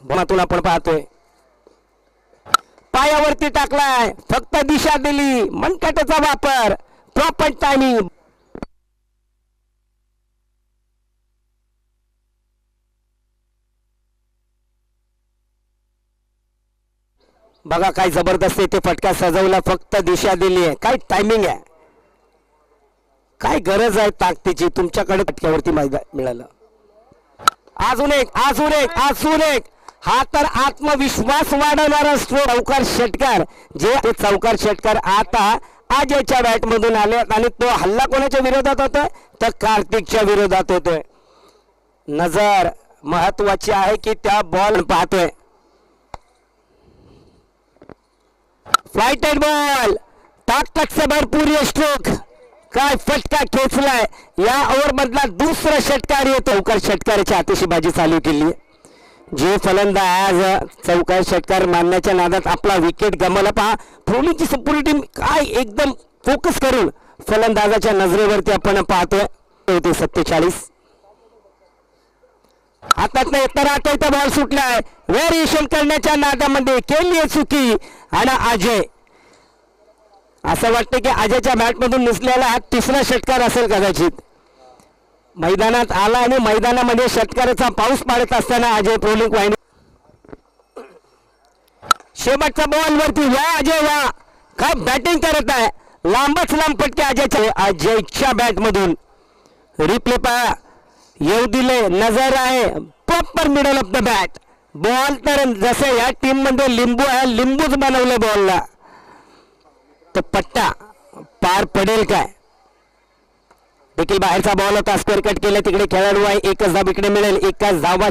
बोनातून आपण पाहतोय पायावरती टाकलाय फक्त दिशा दिली मनकाटाचा वापर प्रॉपर टायमिंग बघा काय जबरदस्त ते फटका सजवला फक्त दिशा दिली आहे काय टायमिंग आहे काय गरज आहे ताकदीची तुमच्याकडे फटक्यावरती मिळालं अजून एक हा तर आत्मविश्वास वाढवणारा स्ट्रोक चौकार षटकार जे चौकार षटकार आता अजयच्या बॅट मधून आले आणि तो हल्ला कोणाच्या विरोधात होतोय तर कार्तिकच्या विरोधात होतोय नजर महत्वाची आहे की त्या बॉल पाहतोय फ्लाइटेड बॉल ताकद से भरपूर ये स्ट्रोक काय फटका खेचलाय या ओव्हर मधला दुसरा षटकार येतो चौकार षटकाराची आतिषबाजी चालू केली जे फलंदाज चौकार षटकार मारण्याच्या नादात आपला विकेट गमावला पहा धोनीची संपूर्ण टीम काय एकदम फोकस करून फलंदाजाच्या नजरेवरती आपण पाहतोय होते 47 हातात नाही तर आता बॉल सुटलाय व्हेरिएशन करण्याच्या नादामध्ये केली चुकी आणि अजय असं वाटतं की अजयच्या बॅट मधून निसलेला हा तिसरा षटकार असेल कदाचित मैदानात आला आणि मैदानामध्ये षटकाराचा पाऊस पाडत असताना अजय ट्रोलिंग वाहिनी शेवटच्या बॉल वरती वा अजय वा काय बॅटिंग करत आहे लांबच लांब फटके अजयच्या बॅट मधून रिप्ले पहा येऊ दिले नजर आहे proper middle of the bat ball तर जसे या टीम मध्ये लिंबू आहे लिंबूच बनवले बॉलला तर पट्टा पार पडेल काय देखील बाहेरचा बॉल होता स्क्वेअर कट केला तिकडे खेळाडू आहे एकच धाव इकडे मिळेल एकच धावा